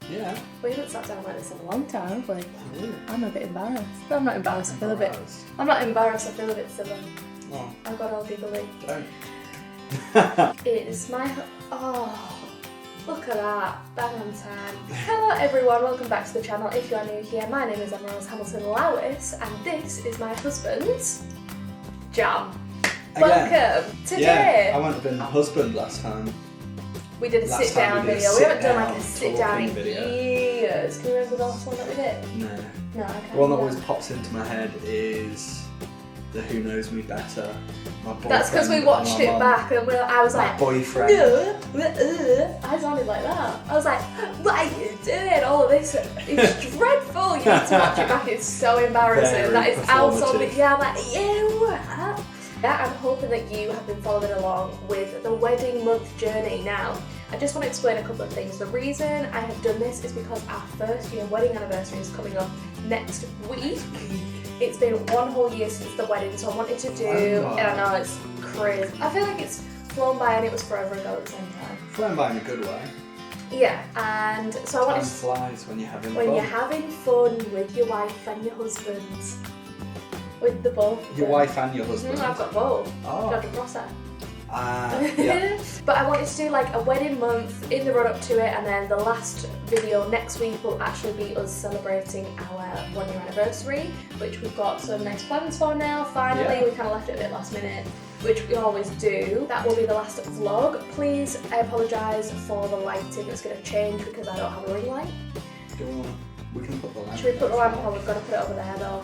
Yeah. We haven't sat down like this in a long time, have we? I'm a bit embarrassed. I'm not embarrassed, I feel a bit... I'm not embarrassed, I feel a bit silly. Oh. I got all giggly. Don't. It's my... Oh, look at that. Bang on time. Hello everyone, welcome back to the channel. If you are new here, my name is emmarosehamilton, and this is my husband's Jam. Welcome. Today... Yeah, I wouldn't have been husband last time. We did a sit-down video. We haven't done like a sit-down in years. Can you remember the last one that we did? No. No, I can't. The one that always pops into my head is the Who Knows Me Better. My boyfriend. That's because we watched it back and I was like, boyfriend. No, I sounded like that. I was like, what are you doing? All of this, it's dreadful. You need to watch it back. It's so embarrassing. Very that is out on the, performative. I'm like, ew. Yeah, I'm hoping that you have been following along with the wedding month journey. Now, I just want to explain a couple of things. The reason I have done this is because our first year wedding anniversary is coming up next week. It's been 1 whole year since the wedding, so I wanted to do, and I know it's crazy. I feel like it's flown by and it was forever ago at the same time. Flown by in a good way. Yeah, and so I wanted Time flies when you're having fun. When you're having fun with your wife and your husband. With the both. Your wife and your husband? I've got both. Oh. Dr. Prosser. Yeah. But I wanted to do like a wedding month in the run up to it, and then the last video next week will actually be us celebrating our 1 year anniversary, which we've got some nice plans for now. Finally, we kind of left it a bit last minute, which we always do. That will be the last vlog. Please, I apologise for the lighting that's going to change because I don't have a ring light. We can put the lamp. Should we put the lamp on? We've got to put it over there though.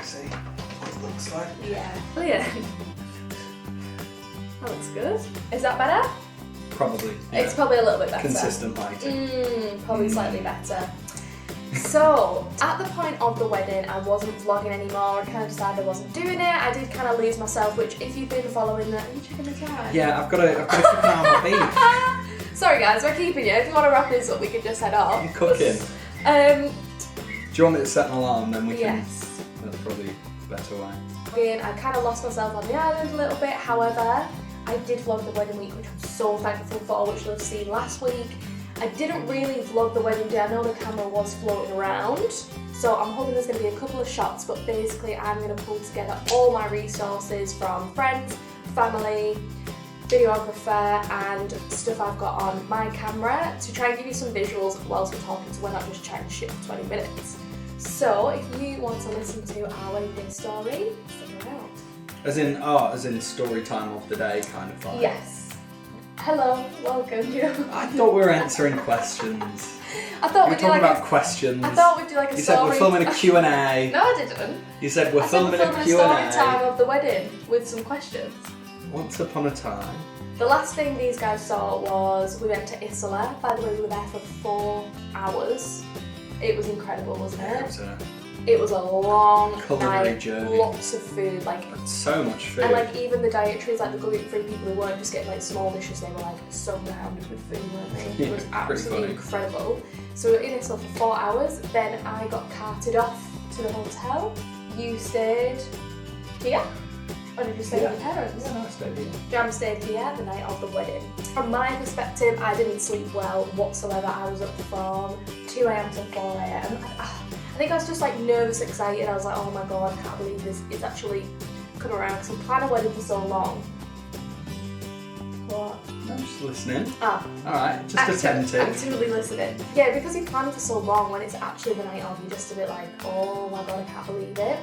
See what it looks like. Yeah. Brilliant. That looks good. Is that better? Probably. Yeah. It's probably a little bit better. Consistent lighting. Probably slightly better. So, at the point of the wedding, I wasn't vlogging anymore. I kind of decided I wasn't doing it. I did kind of lose myself, which if you've been following that, are you checking the time? Yeah, I've got to keep an eye on my beef. Sorry guys, we're keeping you. If you want to wrap this up, we can just head off. I'm cooking. Do you want me to set an alarm, then we can... Yes. That's probably a better way. Again, I kind of lost myself on the island a little bit. However, I did vlog the wedding week, which I'm so thankful for, which you'll have seen last week. I didn't really vlog the wedding day. I know the camera was floating around, so I'm hoping there's going to be a couple of shots, but basically I'm going to pull together all my resources from friends, family, videographer and stuff I've got on my camera to try and give you some visuals whilst we're talking, so we're not just chatting shit for 20 minutes. So if you want to listen to our wedding day story, stick around. As in story time of the day kind of vibe? Yes. Hello, welcome you. I thought we were answering questions. I thought we'd do like about questions. I thought we'd do like a You story. said we're filming a Q&A. No, I didn't. You said we're filming a Q&A. story time of the wedding with some questions. Once upon a time. The last thing these guys saw was we went to Isola. By the way, we were there for 4 hours. It was incredible, wasn't it? It was a long night, journey. Lots of food, like so much food. And like even the dietaries, like the gluten-free people who weren't just getting like small dishes, they were like surrounded with food, weren't they? It was absolutely incredible. So we were in Isola for 4 hours. Then I got carted off to the hotel. You stayed here. Or did you stay with your parents? Yeah, no, I stayed here. Jam stayed here the night of the wedding. From my perspective, I didn't sleep well whatsoever. I was up from 2 AM to 4 AM. I think I was just like nervous, excited. I was like, oh my god, I can't believe this is actually come around because I'm planning a wedding for so long. What? I'm just listening. Alright, just attentive. Actively listening. Yeah, because you plan for so long, when it's actually the night of, you're just a bit like, oh my god, I can't believe it.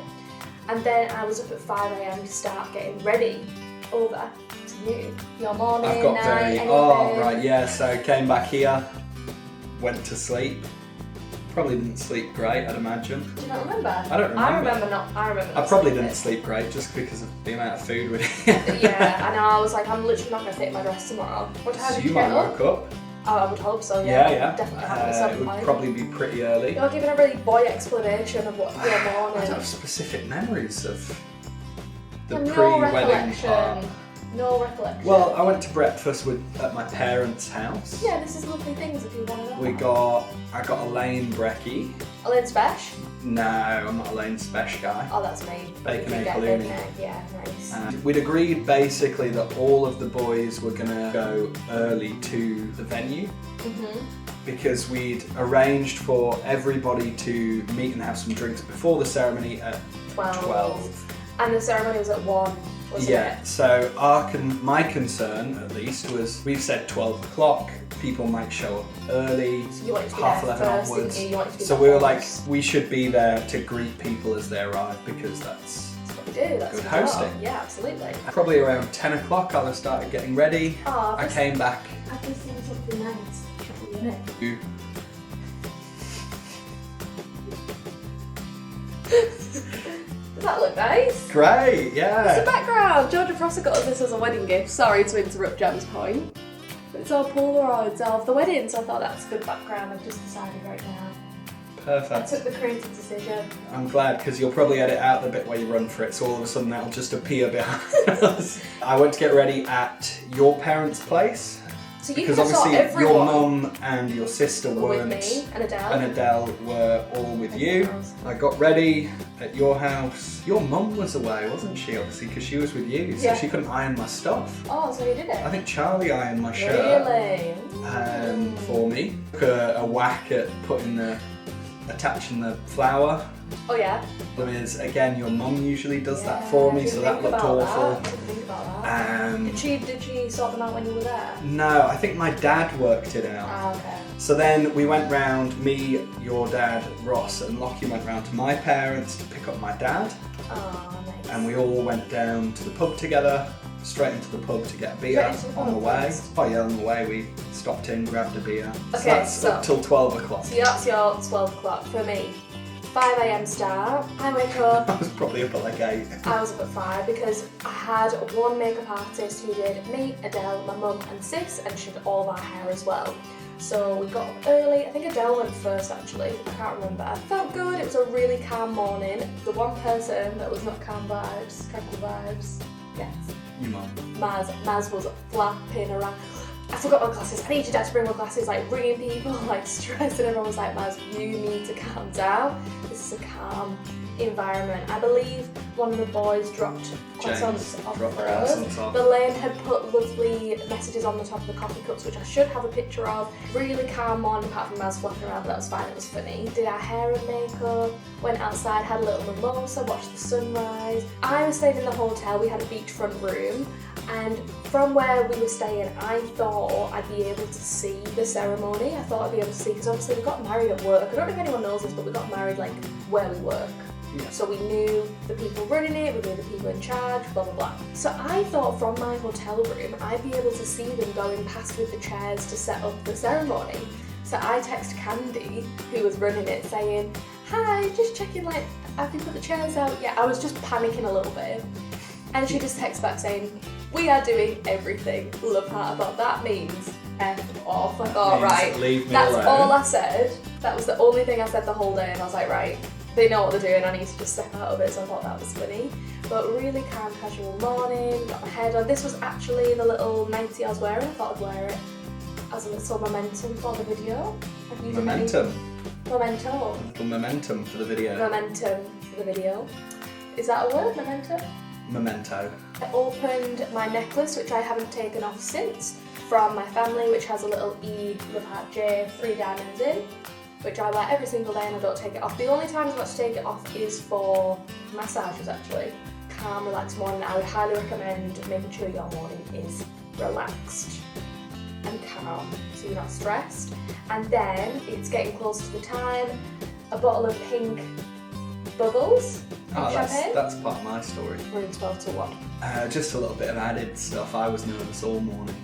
And then I was up at 5 AM to start getting ready over to you. Your morning, I've got night, anything. Oh, right, yeah, so came back here, went to sleep. Probably didn't sleep great, I'd imagine. Do you not remember? I don't remember. I remember not I probably didn't sleep great just because of the amount of food we did. Yeah, I know, I was like, I'm literally not going to fit in my dress tomorrow. What time did you get up? woke up. Oh, I would hope so, yeah. Yeah. Definitely having at some It would point. probably be pretty early. You're giving a really boy explanation of what your I morning. don't have specific memories of the No pre-wedding recollection. part. No recollection. Well, I went to breakfast at my parents' house. Yeah, this is lovely things if you want to know. I got a lamb brekkie. Elaine Spesh? No, I'm not Elaine Spesh guy. Oh, that's me. Bacon egg Get halloumi. bacon egg, yeah, nice. We'd agreed basically that all of the boys were gonna go early to the venue because we'd arranged for everybody to meet and have some drinks before the ceremony at 12. And the ceremony was at 1, wasn't it? So my concern at least was we've said 12 o'clock. People might show up early, So you wanted to be half there 11 first, onwards. didn't you? You wanted to be So there we were like, first. we should be there to greet people as they arrive because that's That's what we do, that's good the job. hosting. Yeah, absolutely. Probably around 10 o'clock I started getting ready. Oh, I came back. I've just seen something nice. Isn't it? Does that look nice? Great, yeah. It's the background. Georgia Prosser got us this as a wedding gift. Sorry to interrupt Jam's point. But it's all Polaroids of the wedding, so I thought that's a good background. I've just decided right now. I Perfect. took the creative decision. I'm glad because you'll probably edit out the bit where you run for it, so all of a sudden that'll just appear behind us. I went to get ready at your parents' place. So you Because could have saw obviously your everyone mum and your sister were with weren't, me and Adele. and Adele were all with you. I got ready at your house. Your mum was away, wasn't she, obviously, because she was with you, so Yeah. she couldn't iron my stuff. Oh, so you did it? I think Charlie ironed my shirt Really? for me. Took a whack at attaching the flower. Oh yeah? Problem is, again, your mum usually does that Yeah, for me, didn't so that think looked about awful. That. Didn't think about that. Did she sort them out when you were there? No, I think my dad worked it out. Ah, okay. So then we went round, me, your dad, Ross and Lockie went round to my parents to pick up my dad. Oh, nice. And we all went down to the pub together, straight into the pub to get a beer Straight into the on the pub way. first? Oh yeah, on the way we stopped in, grabbed a beer. Okay, that's so- up till 12 o'clock. So that's your 12 o'clock for me. 5 a.m. start. I wake up. I was probably up at like 8. I was up at 5 because I had one makeup artist who did me, Adele, my mum and sis, and she did all of our hair as well. So we got up early. I think Adele went first actually, I can't remember. I felt good, it was a really calm morning. The one person that was not calm vibes, tranquil vibes, yes. Your mum. Maz was flapping around. I forgot my glasses. I need your dad to bring my glasses, like ringing people, like stressed, and everyone was like, Maz, you need to calm down. This is a calm environment. I believe one of the boys dropped croissants off for us. The lane had put lovely messages on the top of the coffee cups, which I should have a picture of. Really calm morning, apart from Maz flapping around, but that was fine, it was funny. Did our hair and makeup, went outside, had a little mimosa, watched the sunrise. I was staying in the hotel, we had a beachfront room, and from where we were staying, I thought I'd be able to see the ceremony. I thought I'd be able to see, because obviously we got married at work. I don't know if anyone knows this, but we got married like where we work. Yeah. So we knew the people running it, we knew the people in charge, blah blah blah. So I thought from my hotel room I'd be able to see them going past with the chairs to set up the ceremony. So I text Candy, who was running it, saying, "Hi, just checking, like, have you put the chairs out?" Yeah, I was just panicking a little bit. And she just texts back saying, "We are doing everything." Love heart. I thought that means F off. Like, all right, leave me that's alone. all I said. That was the only thing I said the whole day, and I was like, right, they know what they're doing, I need to just step out of it, so I thought that was funny. But really calm, casual morning, got my hair done. This was actually the little 90 I was wearing. I thought I'd wear it as a little momentum for the video. Have you done any- Momentum. Memento. A little momentum for the video. Momentum for the video. Is that a word, memento? Memento. I opened my necklace, which I haven't taken off since, from my family, which has a little E, love heart J, 3 diamonds in, which I wear every single day and I don't take it off. The only time I've got to take it off is for massages actually. Calm, relaxed morning. I would highly recommend making sure your morning is relaxed and calm, so you're not stressed. And then it's getting close to the time. A bottle of pink bubbles. Oh, champagne. that's part of my story. We're in 12 to 1. Just a little bit of added stuff. I was nervous all morning.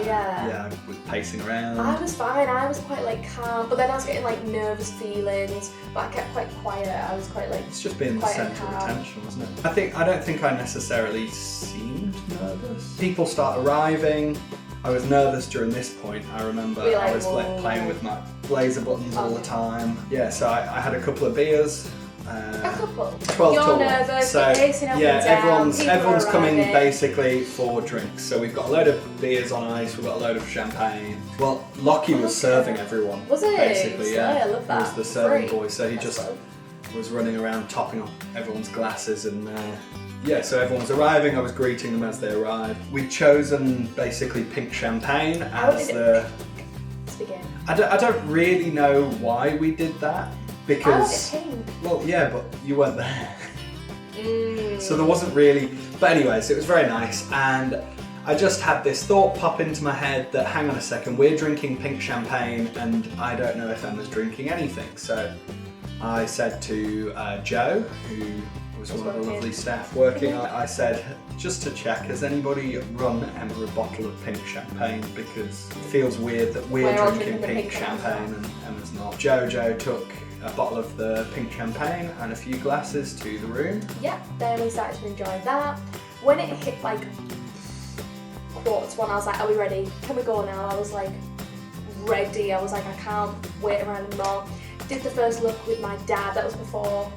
Yeah. Yeah, I was pacing around. I was fine, I was quite like calm, but then I was getting like nervous feelings, but I kept quite quiet. I was quite like, It's just being the quite centre of calm. attention, wasn't it? I don't think I necessarily seemed nervous. People start arriving. I was nervous during this point. I remember You're like, I was like whoa. playing with my blazer buttons all the Okay. time. Yeah, so I had a couple of beers A couple. 12 You're to 1. nervous, So you're pacing up and down, everyone's people are coming arriving. basically for drinks. So we've got a load of beers on ice, we've got a load of champagne. Well, Lockie was serving everyone. Was it? Basically, yeah. I love that. He was the serving Free. boy, so he That's just fun. was running around topping up everyone's glasses and yeah, so everyone's arriving, I was greeting them as they arrived. We'd chosen basically pink champagne as the... Let's begin. I don't really know why we did that, because... I wanted pink. Well, yeah, but you weren't there. So there wasn't really... But anyways, it was very nice, and I just had this thought pop into my head that, hang on a second, we're drinking pink champagne and I don't know if Emma's drinking anything. So I said to Joe, who was one of the lovely staff working, I said, just to check, has anybody run Emma a bottle of pink champagne? Because it feels weird that we're drinking pink champagne and Emma's not. Joe took a bottle of the pink champagne and a few glasses to the room. Yeah, then we started to enjoy that. When it hit like 1:45, I was like, are we ready? Can we go now? I was like, ready. I was like, I can't wait around anymore. Did the first look with my dad, that was before.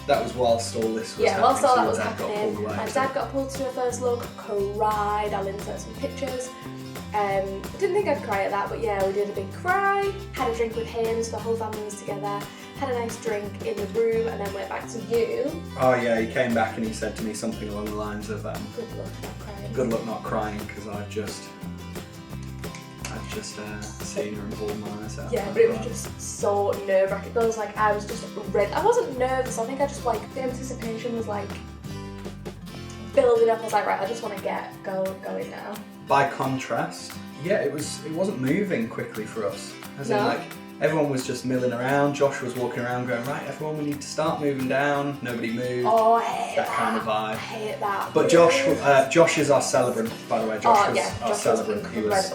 That was whilst all this was happening. Whilst all that was Dad got happening. pulled away. My dad got pulled to a first look, cried. I'll insert some pictures. I didn't think I'd cry at that, but yeah, we did a big cry. Had a drink with him, so the whole family was together. Had a nice drink in the room, and then went back to you. Oh yeah, he came back and he said to me something along the lines of, Good luck not crying. good luck not crying, because I've just seen her and bawled my eyes out. Yeah, but it was just so nerve-wracking. I was just ready. I wasn't nervous, I think I just like, the anticipation was like building up. I was like, right, I just want to get going now. By contrast, yeah, it wasn't moving quickly for us. As in, No? like, everyone was just milling around. Josh was walking around going, right, everyone, we need to start moving down. Nobody moved. Oh, I hate that. Kind of vibe. I hate that. But Josh is our celebrant, by the way. Josh was our Josh celebrant. was He was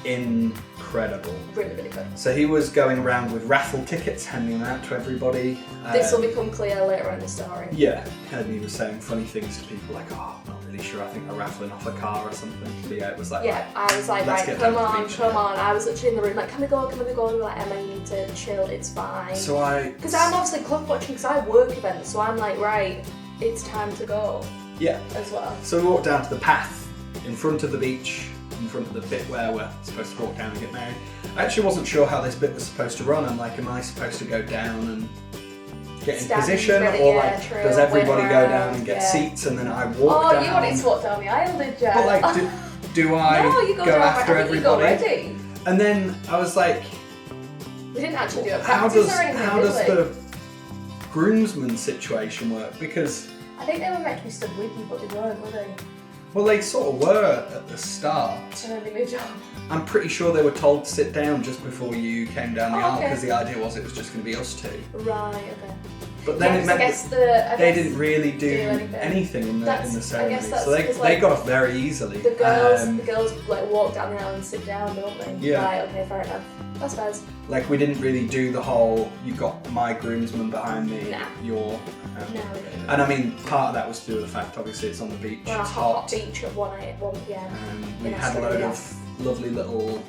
incredible. really, really good. So he was going around with raffle tickets, handing them out to everybody. This will become clear later in the story. Yeah, and he was saying funny things to people like, oh, I'm not really sure, I think they're raffling off a car or something. But yeah, it was like, Yeah, I was like, let's right, get down come to the on, beach come now. on. I was literally in the room like, can we go? And they were like, Emma, you need to chill, it's fine. So Because I'm obviously clock watching, because I work events, so I'm like, right, it's time to go yeah. as well. So we walked down to the path in front of the beach, in front of the bit where we're supposed to walk down and get married. I actually wasn't sure how this bit was supposed to run. I'm like, am I supposed to go down and get in Stand position, ready, or yeah, like true, does everybody wait go around, down and get yeah. seats and then I walk Oh, down? you wanted to walk down the aisle, did you? But like, do I no, you go down after I think everybody? You go ready. And then I was like, We didn't actually do a how practice does or anything, how did does we? the groomsman situation work? Because I think they were meant to be stood with you, but they weren't, were they? well, they sort of were at the start. And then they moved on. I'm pretty sure they were told to sit down just before you came down the Oh, aisle, okay. because the idea was it was just going to be us two. Right, okay. But then it meant I guess that they didn't really do anything. anything in the That's- ceremony, I guess that's so they 'cause, like, got off very easily. The girls like walk down the aisle and sit down, don't they? Yeah. Right, okay, fair enough. That's fair. Like we didn't really do the whole, you got my groomsman behind me, Nah. your... No, we didn't. And I mean, part of that was to do with the fact, obviously, it's on the beach, We're on a it's hot hot, beach at 1 p.m. and we in had a load Australia. of lovely little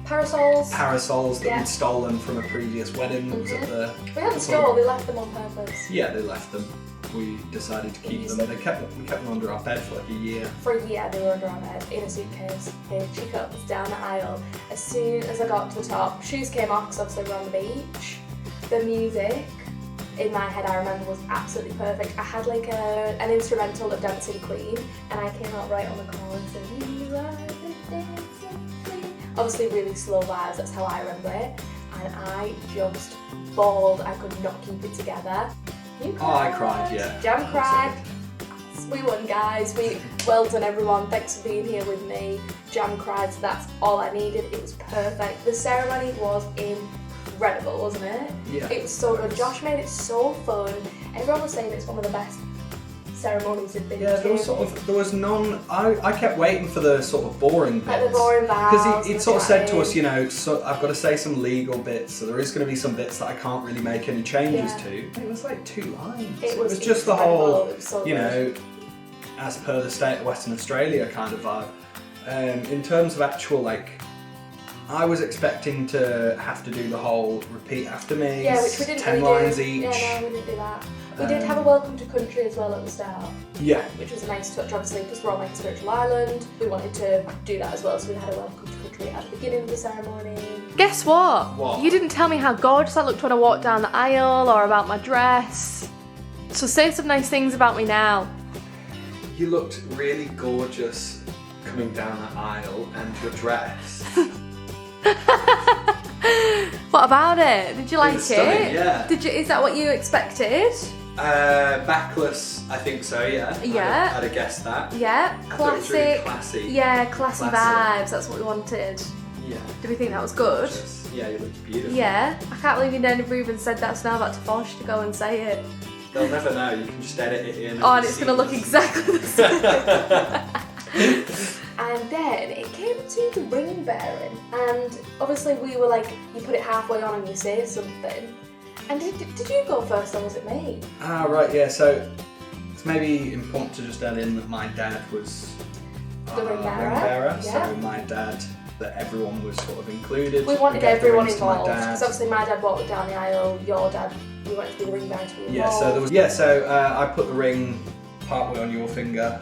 Parasols. parasols that Yeah. we'd stolen from a previous wedding that was at the... We hadn't stole, we left them on purpose. Yeah, they left them. We decided to keep them. We kept them under our bed for like a year. For a year, they were under our bed in a suitcase. They cheek up down the aisle. As soon as I got to the top, shoes came off because obviously we're on the beach. The music, in my head, I remember was absolutely perfect. I had like an instrumental of Dancing Queen, and I came out right on the chorus and you are the dancing queen. Obviously really slow vibes, that's how I remember it. And I just bawled, I could not keep it together. You cried. Oh, I cried, yeah. Jam cried. We won, guys. Well done, everyone. Thanks for being here with me. Jam cried, so that's all I needed. It was perfect. The ceremony was incredible, wasn't it? Yeah. It was so good. Josh made it so fun. Everyone was saying it's one of the best ceremonies they've been Yeah, to. there was none. I kept waiting for the sort of boring bits. Like the boring vows. Because he the sort of said to chatting. us, you know, so I've got to say some legal bits, so there is going to be some bits that I can't really make any changes Yeah. to. It was like 2 lines. It was just the incredible. whole, It was so you good. know, as per the state of Western Australia kind of vibe. In terms of actual like I was expecting to have to do the whole repeat after me. Yeah, which we didn't 10 really lines do. each. Yeah, no, we didn't do that. We did have a welcome to country as well at the start. Yeah. Which was a nice touch, obviously, because we're on like a spiritual island. We wanted to do that as well, so we had a welcome to country at the beginning of the ceremony. Guess what? What? You didn't tell me how gorgeous I looked when I walked down the aisle or about my dress. So say some nice things about me now. You looked really gorgeous coming down the aisle, and your dress. What about it? Did you like was stunning, it? yeah. Is that what you expected? Backless, I think so, yeah. Yeah. I'd have guessed that. Yeah, I thought it was really classic. classy. Yeah, classy Classic. vibes. That's what we wanted. Yeah. Do we think that was good? Gorgeous. Yeah, you looked beautiful. Yeah. I can't believe you never even said that, so now I'm about to force you to go and say it. They'll never know. You can just edit it in. Oh, and it's going to look exactly the same. And then it came to the ring bearing, and obviously we were like, you put it halfway on and you say something. And did you go first, or was it me? Ah, right, yeah. So it's maybe important to just add in that my dad was The ring bearer, yeah. So my dad, that everyone was sort of included. We wanted gave the everyone rings to my involved, dad. because obviously my dad walked down the aisle, your dad, we wanted to be the ring bearer to be involved. Yeah, so there was. Yeah, so I put the ring partway on your finger.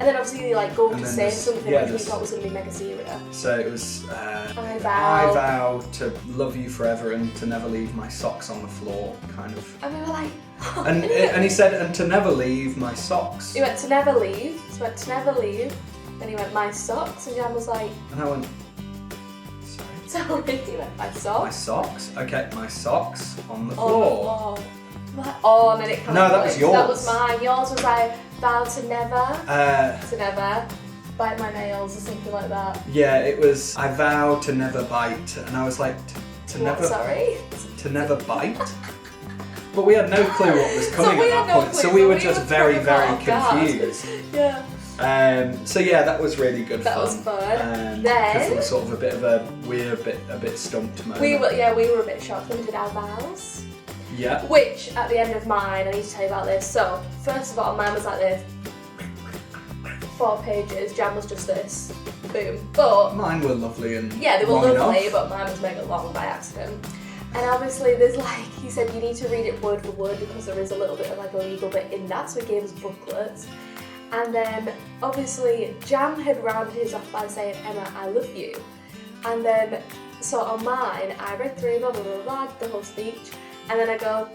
And then obviously you like go And to then say this- something yeah, which we this- thought was going to be mega serious. So it was. I I vow. vow to love you forever and to never leave my socks on the floor, kind of. And we were like, And he said, and to never leave my socks. He went to never leave, so went to never leave. Then he went, my socks, and Jan was like, And I went, sorry? sorry, he went, my My socks. socks? Okay, my socks on the Oh, floor. like, oh, and then it kind No, of that was flipped. That yours. was mine. Yours was like, vow to never bite my nails or something like that. Yeah, it was, I vow to never bite. And I was like, to What, never sorry? to never bite? But we had no clue what was coming we at had that no point, clue, so we so were we just were very, kind of very caught off guard. confused. Yeah. So yeah, that was really good That fun. was fun. Because Then- it was sort of a bit of a weird, a bit stumped moment. We were a bit shocked when we did our vows. Yeah. Which, at the end of mine, I need to tell you about this. So, first of all, mine was like this. 4 pages, Jan was just this. Boom. But, Mine were lovely and yeah, they were long lovely, enough. but mine was mega long by accident. And obviously there's like, he said you need to read it word for word because there is a little bit of like a legal bit in that, so he gave us booklets. And then, obviously, Jan had rounded his off by saying, Emma, I love you. And then, so on mine, I read through blah, blah, blah, blah, the whole speech. And then I go,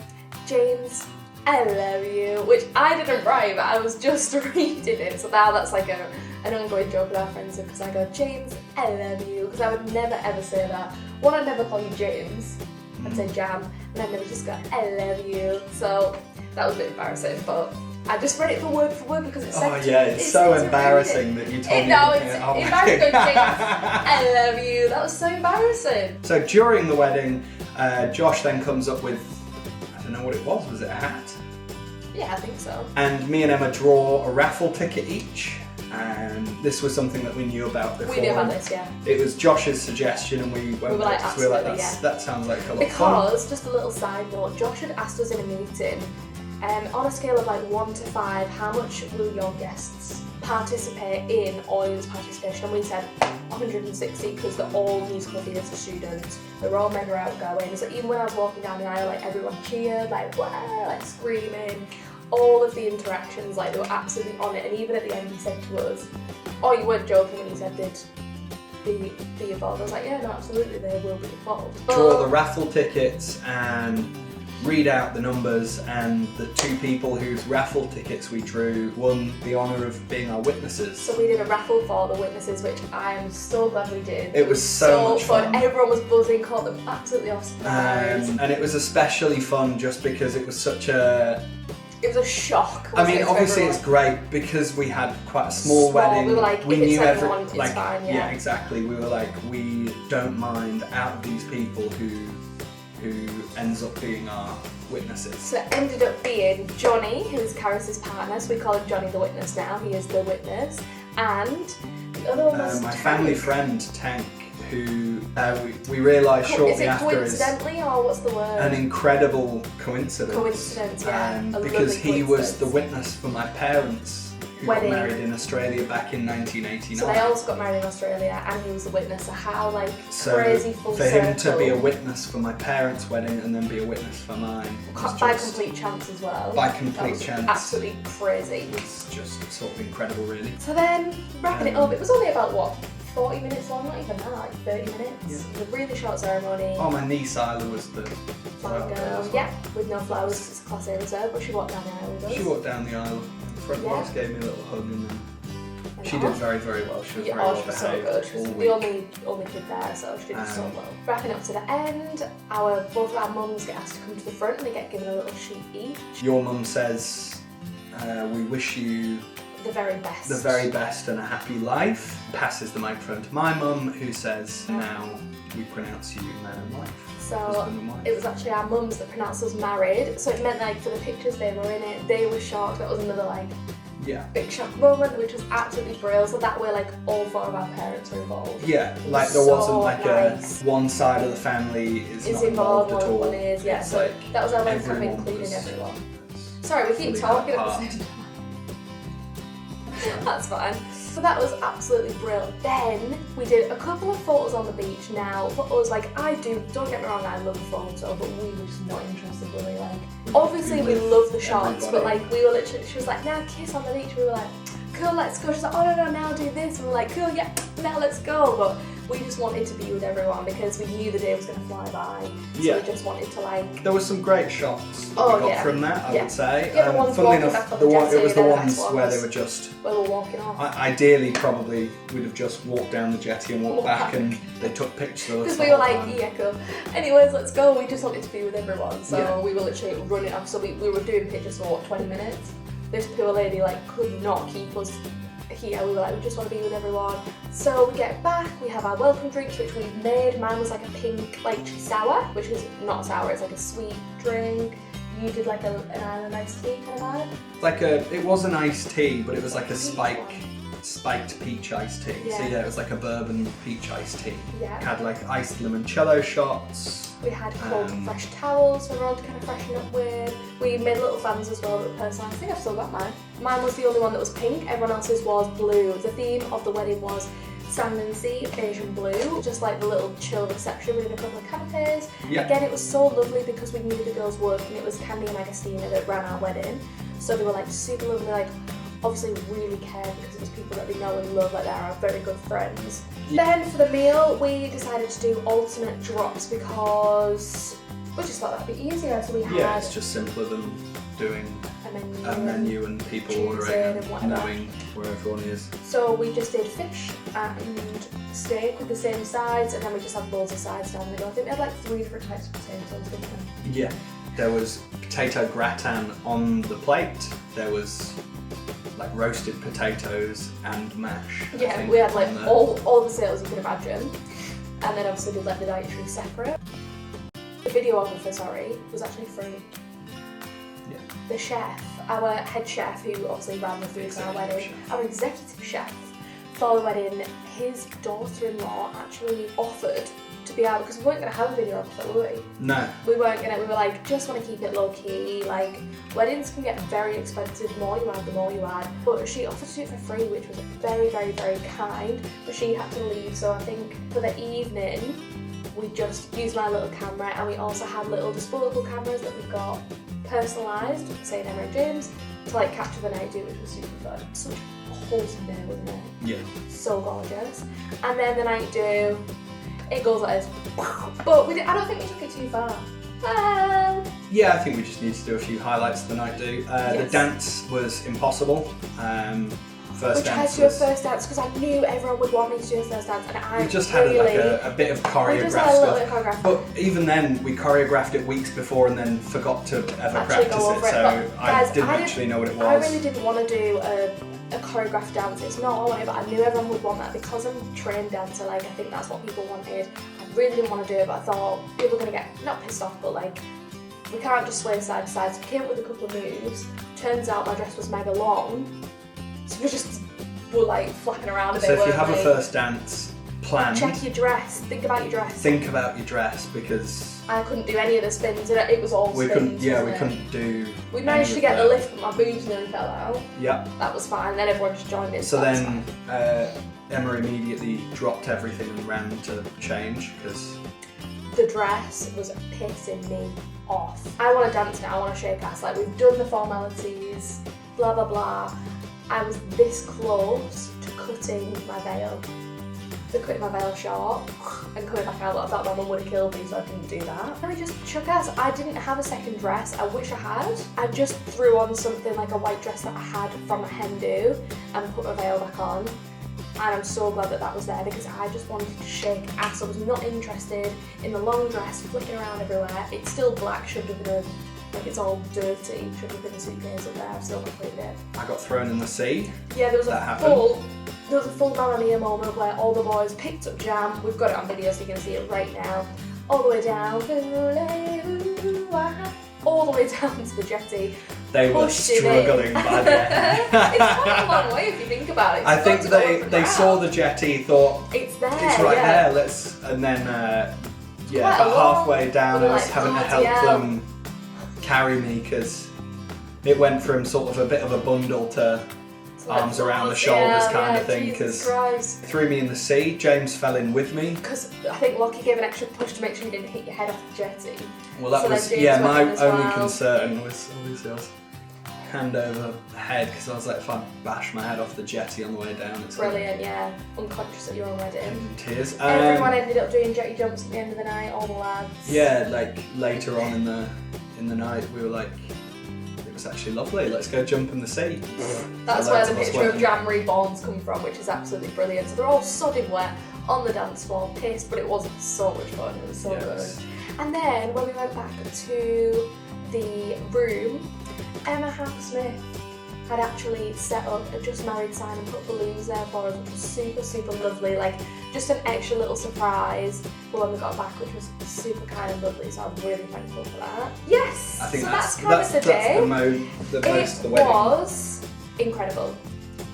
James, I love you, which I didn't write, but I was just reading it. So now that's like an ongoing joke with our friends because I go, James, I love you, because I would never ever say that. One, I'd never call you James, I'd say Jam, and I'd never just go, I love you. So that was a bit embarrassing, but I just read it for word because it said Oh yeah, it's so embarrassing that you told me. No, it's Oh my embarrassing. James, God. I love you. That was so embarrassing. So during the wedding, Josh then comes up with, I don't know what it was it a hat? Yeah, I think so. And me and Emma draw a raffle ticket each. And this was something that we knew about before. We knew about this, yeah. It was Josh's suggestion, and we went We were like, with it, 'cause we were like, absolutely, "That's- yeah. that sounds like a lot of fun." Because, just a little side note, Josh had asked us in a meeting, on a scale of like 1 to 5, how much will your guests participate in audience participation? And we said 160 because they're all musical theatre students, they're all mega outgoing. So even when I was walking down the aisle, like everyone cheered, like wow, like screaming. All of the interactions, like they were absolutely on it. And even at the end, he said to us, "Oh, you weren't joking when he said they'd be involved." I was like, "Yeah, no, absolutely, they will be involved." Draw the raffle tickets and read out the numbers, and the 2 people whose raffle tickets we drew won the honour of being our witnesses. So we did a raffle for the witnesses, which I am so glad we did. It was so much fun. Everyone was buzzing, caught them absolutely off surprise. And it was especially fun just because it was such a... It was a shock. I mean, wasn't it, for obviously everyone? it's great because we had quite a small wedding. We were like, if it's anyone, it's like, fine, yeah. exactly. We were like, we don't mind out of these people who ends up being our witnesses. So it ended up being Johnny, who is Karis's partner, so we call him Johnny the Witness now, he is the witness, and the other one was My Tank. family friend Tank, who we realised Is shortly it after is coincidentally, or what's the word? an incredible coincidence. Coincidence, yeah. A because lovely he was the coincidence. witness for my parents, who wedding. got married in Australia back in 1989. So they also got married in Australia, and he was the witness. So how like So crazy full for circle. him to be a witness for my parents' wedding and then be a witness for mine was By just, complete chance as well. by That complete was chance. absolutely crazy. It's just sort of incredible, really. So then, wrapping it up, it was only about what, 40 minutes long, not even that, like 30 minutes. Yeah. It was a really short ceremony. Oh, my niece Isla was the Flower girl, yeah, with no flowers, it's a class A reserve, but she walked down the aisle with us. She walked down the aisle. Front Yeah. boss gave me a little hug and then And she did very, very well. She was Yeah, very well she was so behaved good. She was all the week. only kid there, so she did so Um, well. Wrapping up to the end, both of our mums get asked to come to the front and they get given a little sheet each. Your mum says, we wish you The very best. the very best and a happy life. Passes the microphone to my mum, who says, now we pronounce you man and wife. So Husband and wife. it was actually our mums that pronounced us married. So it meant like for the pictures they were in it, they were shocked. That was another like Yeah. big shock moment, which was absolutely brilliant. So that way like all four of our parents were involved. Yeah, like there So wasn't like nice. a one side of the family is It's not involved, at all. one is, yeah. It's So like that was our wedding camp, everyone including was everyone. Sorry, we keep fully talking at the part. same time. That's fine. So that was absolutely brilliant. Then we did a couple of photos on the beach. Now, for us, like don't get me wrong, I love a photo, but we were just not interested, were we? Like, obviously we love the shots, but like we were literally, she was like, now kiss on the beach. We were like, cool, let's go. She's like, oh no, now do this. And we were like, cool, yeah, now let's go. But we just wanted to be with everyone because we knew the day was going to fly by. So Yeah. we just wanted to like. There were some great shots that Oh, we got yeah. from that, I Yeah. would say. Yeah, the ones funnily walking enough, back on the the one, it jetty, was the they're the ones nice where they ones. were just. Where we're walking off. Ideally, probably we'd have just walked down the jetty and walked Walk back, back. and they took pictures of us. Because the we were whole like, time. yeah, cool. Anyways, let's go. We just wanted to be with everyone. So Yeah. we were literally running off. So we were doing pictures for what, 20 minutes? This poor lady like could not keep us here. We were like, we just want to be with everyone. So we get back, we have our welcome drinks, which we've made. Mine was like a pink lychee sour, which is not sour, it's like a sweet drink. You did like an island iced tea kind of vibe. It was an iced tea, but it was like a spiked peach iced tea. So Yeah. yeah, it was like a bourbon peach iced tea. Yeah. Had like iced limoncello shots. We had cold Um, fresh towels for everyone to kind of freshen up with. We made little fans as well that were personalised. I think I've still got mine. Mine was the only one that was pink, everyone else's was blue. The theme of the wedding was sand and sea, Asian blue. Just like the little chill reception, we did a couple of canapes. Yeah. Again, it was so lovely because we knew the girls' work and it was Candy and Agostina that ran our wedding. So they were like super lovely, like obviously really cared because it was people that they know and love, like they're our very good friends. Then for the meal, we decided to do alternate drops because we just thought that'd be easier. So we had Yeah, it's just simpler than doing a menu and people choosing ordering and and whatever. knowing where everyone is. So we just did fish and steak with the same sides, and then we just had loads of sides down the middle. I think we had like 3 different types of potatoes, didn't we? Yeah. There was potato gratin on the plate. There was like roasted potatoes and mash. I Yeah, think, we had like on the- all the sales you can imagine, and then obviously did like the dietary separate. The videographer, was actually free. Yeah. The chef, our head chef, who obviously ran the food for our Executive wedding, chef. our executive chef for the wedding, his daughter-in-law actually offered to be out because we weren't going to have a videographer, were we? No. We weren't gonna, we were like, just want to keep it low key, like, weddings can get very expensive, the more you add, the more you add, but she offered to do it for free, which was very, very, very kind, but she had to leave, so I think for the evening, we just used my little camera, and we also had little disposable cameras that we got personalised, saying Emma and James, to like capture the night do, which was super fun. Such a wholesome day, wasn't it? Yeah. So gorgeous. And then the night do, it goes like this. But I don't think we took it too far. Yeah, I think we just need to do a few highlights of the night do. The Yes. dance was impossible. First We tried dance to do a was, first dance because I knew everyone would want me to do a first dance, and I we just had really, like a bit of we choreographed just had a little bit stuff. of choreographed. But even then, we choreographed it weeks before and then forgot to ever Actually practice go it, over it. so But I guys, didn't I actually know what it was. I really didn't want to do a choreographed dance. It's not all I wanted, but I knew everyone would want that because I'm a trained dancer. Like I think that's what people wanted. I really didn't want to do it, but I thought people were gonna get not pissed off, but like we can't just sway side to side. So we came up with a couple of moves. Turns out my dress was mega long, so we just were like flapping around a bit. So if you weren't have a we? first dance, planned. Check your dress. Think about your dress. Think about your dress, because I couldn't do any of the spins. It was all we spins. couldn't. Yeah, we wasn't it? couldn't do. We managed to get the lift, but my boobs nearly fell out. Yep. That was fine. Then everyone just joined in. So that was then fine. Emma immediately dropped everything and ran to change because the dress was pissing me off. I want to dance now. I want to shake ass. Like, we've done the formalities. Blah blah blah. I was this close to cutting my veil. To cutting my veil short and coming back out. I thought my mum would have killed me, so I didn't do that. And I just shook ass. I didn't have a second dress. I wish I had. I just threw on something like a white dress that I had from a hen do and put my veil back on. And I'm so glad that that was there, because I just wanted to shake ass. I was not interested in the long dress flicking around everywhere. It's still black, shoved up in a, like, it's all dirty, shoved up in a suitcase up there. I've still not cleaned it. I got thrown in the sea. Yeah, there was That a full Mamma Mia moment where all the boys picked up jam. We've got it on video, so you can see it right now. All the way down, all the way down to the jetty. They were struggling by the end. It's quite a long way if you think about it. I think they saw the jetty, thought it's there. it's right yeah. there. And then Quite about a long- halfway down, we I were was like, having to bloody help hell. them carry me because it went from sort of a bit of a bundle to Like, arms around the shoulders kind of thing. Jesus Because Christ. threw me in the sea. James fell in with me. Because I think Lockie gave an extra push to make sure you didn't hit your head off the jetty. Well, that So was then James my went in as only well. concern was obviously I was hand over head, because I was like, if I bash my head off the jetty on the way down, it's Brilliant, yeah. Unconscious at your own wedding. in tears. Everyone ended up doing jetty jumps at the end of the night, all the lads. Yeah, like later on in the night, we were like, it was actually lovely. Let's go jump in the sea. That's So where loads the of us picture of went. Jam Reborns come from, which is absolutely brilliant. So they're all sodding wet on the dance floor, pissed, but it was so much fun. It was so Yes. good. And then when we went back to the room, Emma Smith had actually set up a just married sign and put balloons there for us, which was super, super lovely. Like, just an extra little surprise for when we got back, which was super kind and lovely, so I'm really thankful for that. Yes! I think so that's kind of the day. the most of the It wedding. was incredible.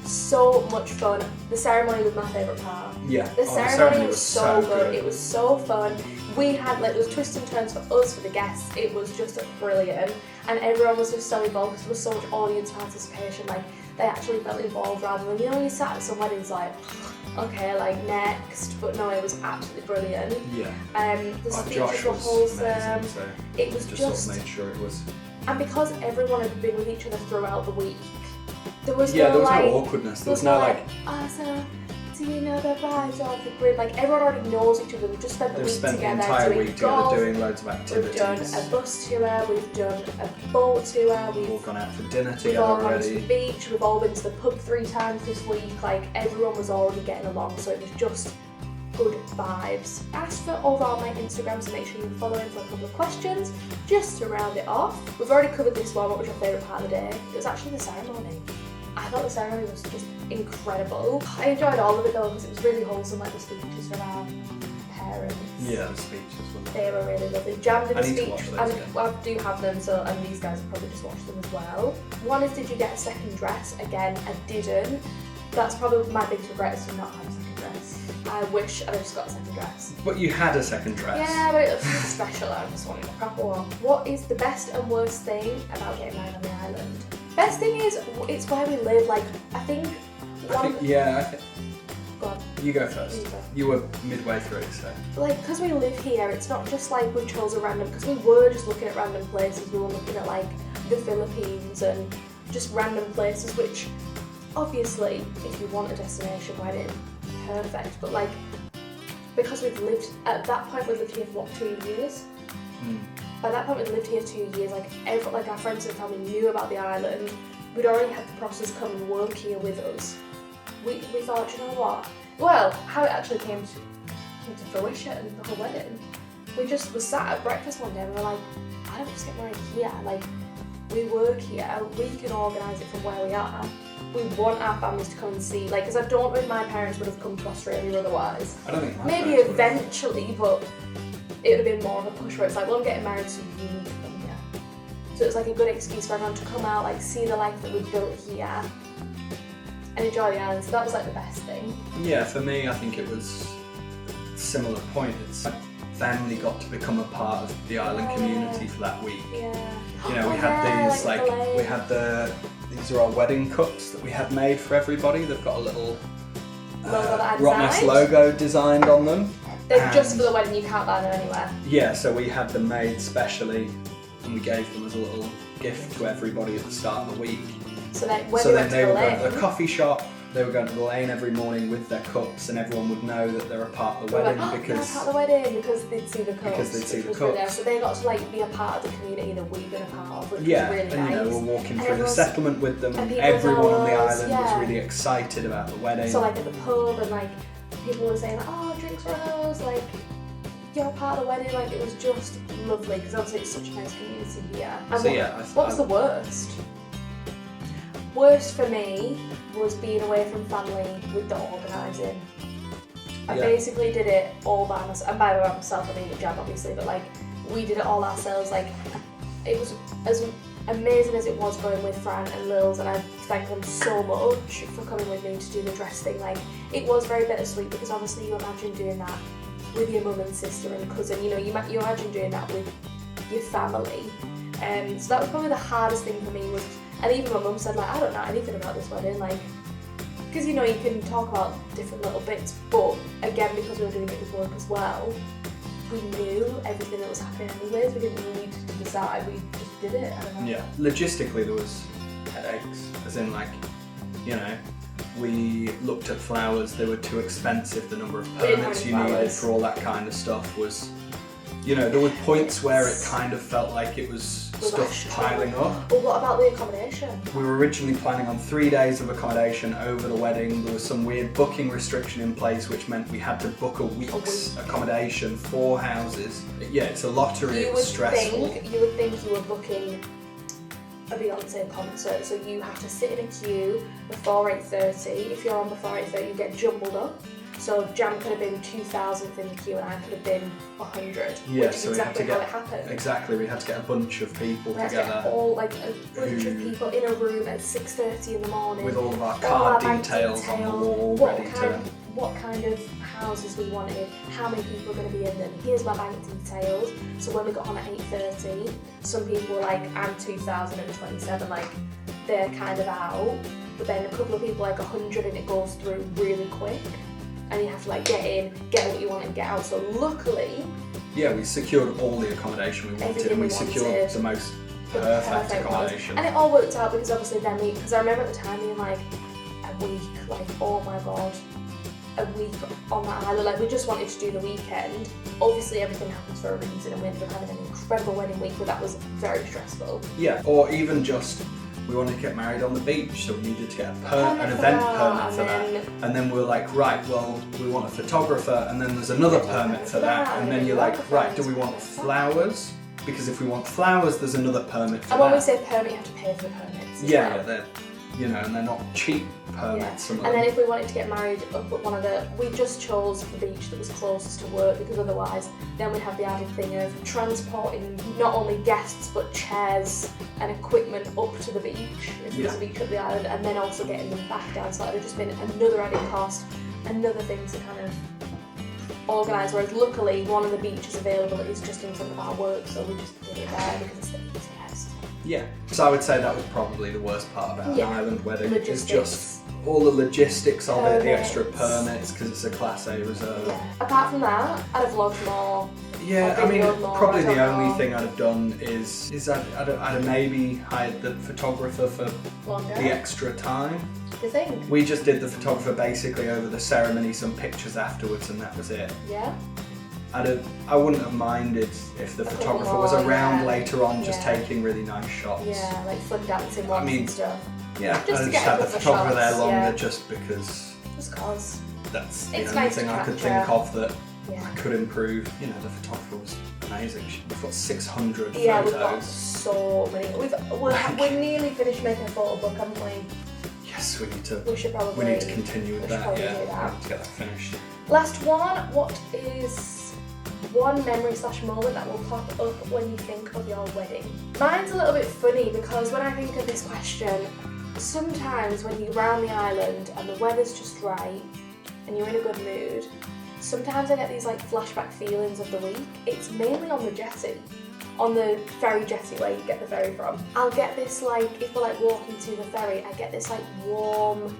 So much fun. The ceremony was my favourite part. Yeah. The ceremony was so good. It was so fun. We had, like, there was twists and turns for us, for the guests. It was just brilliant. And everyone was just so involved because there was so much audience participation. Like, they actually felt involved rather than, you know, you sat at some weddings like, okay, like, next. But no, it was absolutely brilliant. Yeah. The Our speeches Josh were was wholesome. amazing, so It was just sort of made sure it was. And because everyone had been with each other throughout the week, there was Yeah, no, there was like, no awkwardness. There was no like. oh, so do you know the vibes of the grid? Like, everyone already knows each other. We've just spent the They've week spent the together entire doing week together golf. doing loads of We've activities. done a bus tour. We've done a boat tour. We've all We've gone out for dinner We've together all gone to the already. beach. We've all been to the pub 3 times this week. Like, everyone was already getting along, so it was just good vibes. Ask for over on my Instagram, so make sure you follow in for a couple of questions. Just to round it off, we've already covered this one. What was your favourite part of the day? It was actually the ceremony. I thought the ceremony was just incredible. I enjoyed all of it though, because it was really wholesome, like the speeches from our parents. Yeah, the speeches were. They were really lovely. Jam did I a need to speech, watch those and again. I do have them, so, and these guys have probably just watched them as well. One is, did you get a second dress? Again, I didn't. That's probably my biggest regret, is to not have a second dress. I wish I'd just got a second dress. But you had a second dress. Yeah, but it was special. I just wanted a proper one. What is the best and worst thing about getting married on the island? Best thing is, it's where we live. Like, I think one. Go on. You go first. You go. You were midway through, so. Like, because we live here, it's not just like we've chosen random, because we were just looking at random places. We were looking at like the Philippines and just random places, which obviously, if you want a destination wedding, perfect. But like, because we've lived, at that point we lived here for what, 2 years? By that point we'd lived here 2 years, like our friends and family knew about the island. We'd already had the process come and work here with us. We thought, you know what? Well, how it actually came to fruition, the whole wedding. We just was sat at breakfast one day and we were like, why don't we just get married here? Like, we work here, we can organise it from where we are. We want our families to come and see, like, because I don't know if my parents would have come to Australia otherwise. I don't think my Maybe parents would have. eventually, but it would have been more of a push where it's like, well, I'm getting married, so you need to come here. So it's like a good excuse for everyone to come out, like, see the life that we've built here and enjoy the island. So that was like the best thing. Yeah, for me, I think it was similar point. It's like family got to become a part of the island community for that week. Yeah. You know, we had these like we had these are our wedding cups that we had made for everybody. They've got a little Rottnest logo designed on them. They're just for the wedding, you can't buy them anywhere. Yeah, so we had them made specially and we gave them as a little gift to everybody at the start of the week. So then when they went to the lane, going to the coffee shop, they were going to the lane every morning with their cups, and everyone would know that they're a part of the wedding because part of the wedding because they'd see the cups. Because they'd see the cups. Really, so they got to like be a part of the community that we've been a part of, which was really nice. And you know, we're walking through the settlement with them, and everyone on the island was really excited about the wedding. So like at the pub, and like people were saying, "Oh, drinks for us," like you're part of the wedding. Like it was just lovely because obviously it's such a nice community here. And so what was the worst? Worst for me was being away from family with the organising. I basically did it all by myself, and by myself I mean the jam obviously, but like we did it all ourselves. Like it was as amazing as it was going with Fran and Lils, and I thank them so much for coming with me to do the dress thing. Like it was very bittersweet because obviously you imagine doing that with your mum and sister and cousin, you know, you imagine doing that with your family. So that was probably the hardest thing for me was, and even my mum said like, I don't know anything about this wedding, like, because you know you can talk about different little bits, but again because we were doing it with work as well, we knew everything that was happening anyways, we didn't need to decide, we just did it, I don't know. Yeah, logistically there was headaches, as in like, you know, we looked at flowers, they were too expensive, the number of permits you needed for all that kind of stuff was, you know, there were points where it kind of felt like it was stuff piling up. Well, what about the accommodation? We were originally planning on 3 days of accommodation over the wedding. There was some weird booking restriction in place, which meant we had to book a week's accommodation, 4 houses. Yeah, it's a lottery, it's stressful. You would think you were booking a Beyonce concert, so you have to sit in a queue before 8:30. If you're on before 8:30, you get jumbled up. So Jam could have been 2,000th in the queue and I could have been 100, yeah, which is so exactly how it happened. Exactly, we had to get a bunch of people together. Get all, like a bunch of people in a room at 6:30 in the morning. With all of our card details on the wall, what kind of houses we wanted, how many people were going to be in them. Here's my bank details. So when we got on at 8:30, some people were like, I'm 2027, like they're kind of out. But then a couple of people like 100 and it goes through really quick. And you have to like get in, get what you want and get out. So luckily... Yeah, we secured all the accommodation we wanted and we secured the most perfect accommodation. And it all worked out because obviously then because I remember at the time being like, a week, like oh my god, a week on that island, like we just wanted to do the weekend. Obviously everything happens for a reason and we ended up having an incredible wedding week, but that was very stressful. Yeah, or even just... We wanted to get married on the beach, so we needed to get an event permit for that. And then we were like, right, well, we want a photographer, and then there's another permit for that. And then you're like, right, do we want flowers? Because if we want flowers, there's another permit for that. And when we say permit, you have to pay for the permits. Yeah, they're, you know, and they're not cheap permits. Yeah. And then if we wanted to get married up at one of the, we just chose the beach that was closest to work because otherwise then we'd have the added thing of transporting not only guests but chairs and equipment up to the beach, if there's a beach up the island, and then also getting them back down. So that would have just been another added cost, another thing to kind of organise, whereas luckily one of the beaches available is just in front of our work, so we just did it there because it's the easiest. Yeah, so I would say that was probably the worst part about an island wedding. Logistics. It's just all the logistics of it, the extra permits because it's a Class A reserve. Yeah. Apart from that, I'd have vlogged more. Yeah, I mean, probably the only thing I'd have done is I'd have maybe hired the photographer for the extra time. The thing. We just did the photographer basically over the ceremony, some pictures afterwards, and that was it. Yeah. I wouldn't have minded if the photographer was around later on, just taking really nice shots. Yeah, like fun dancing ones and stuff. Yeah, I'd just had the photographer there longer just because. Just cause. That's the only thing I could think of that I could improve. You know, the photographer was amazing. We've got 600 photos. Yeah, we've got so many. We're nearly finished making a photo book, haven't we? Yes, we need to. We should probably. We need to continue with that. Yeah, we need to get that finished. Last one. What is one memory/moment that will pop up when you think of your wedding? Mine's a little bit funny because when I think of this question, sometimes when you're around the island and the weather's just right and you're in a good mood, sometimes I get these like flashback feelings of the week. It's mainly on the jetty. On the ferry jetty where you get the ferry from. I'll get this like, if we're like walking to the ferry, I get this like warm,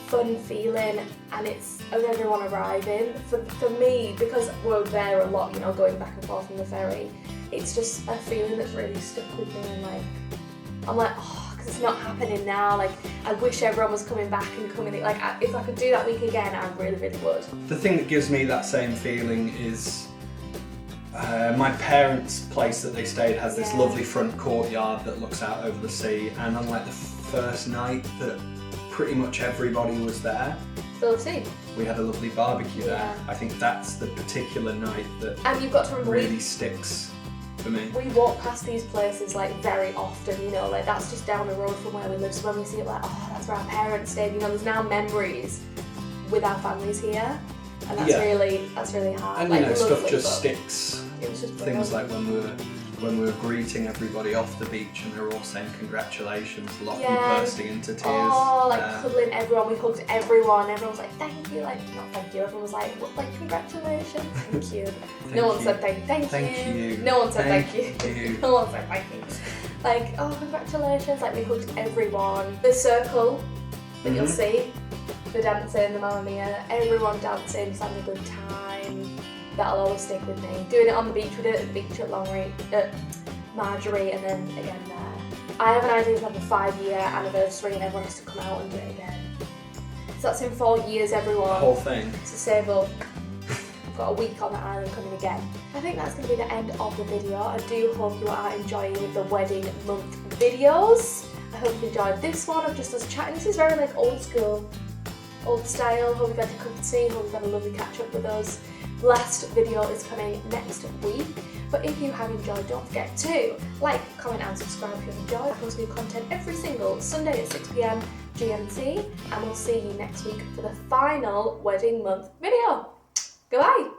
fun feeling, and it's of everyone arriving. For me, because we're there a lot, you know, going back and forth on the ferry, it's just a feeling that's really stuck with me, and like, I'm like, oh, because it's not happening now. Like, I wish everyone was coming back and coming in. Like, if I could do that week again, I really, really would. The thing that gives me that same feeling is my parents' place that they stayed has this lovely front courtyard that looks out over the sea, and on like the first night that pretty much everybody was there, Still the same. we had a lovely barbecue there. I think that's the particular night that And you've got to remember, really sticks for me. we walk past these places like very often, you know, like that's just down the road from where we live, so when we see it, like, oh, that's where our parents stayed, you know, there's now memories with our families here, and that's really hard. And like, you know, stuff lovely, just but sticks. it was just Things brilliant. like when we were greeting everybody off the beach and they were all saying congratulations, a lot of them Yeah. bursting into tears. Oh, like cuddling everyone, we hugged everyone, everyone was like, thank you, like, not thank you, everyone was like, what, like, congratulations, thank you. No one said thank you. No one said thank you. No one said thank you. Like, oh, congratulations, like, we hugged everyone. The circle that you'll see, the dancing, the Mamma Mia, everyone dancing, just having a good time. That'll always stick with me. Doing it on the beach, we did it at the beach at Marjorie, and then again there. I have an idea to have a 5-year anniversary and everyone has to come out and do it again. So that's in 4 years, everyone. The whole thing. So save up. I've got a week on the island coming again. I think that's going to be the end of the video. I do hope you are enjoying the wedding month videos. I hope you enjoyed this one of just us chatting. This is very like old school, old style. Hope you've had a cup of tea, hope you've had a lovely catch up with us. Last video is coming next week, but if you have enjoyed, don't forget to like, comment and subscribe if you've enjoyed. I post new content every single Sunday at 6 PM GMT, and we'll see you next week for the final wedding month video. Goodbye!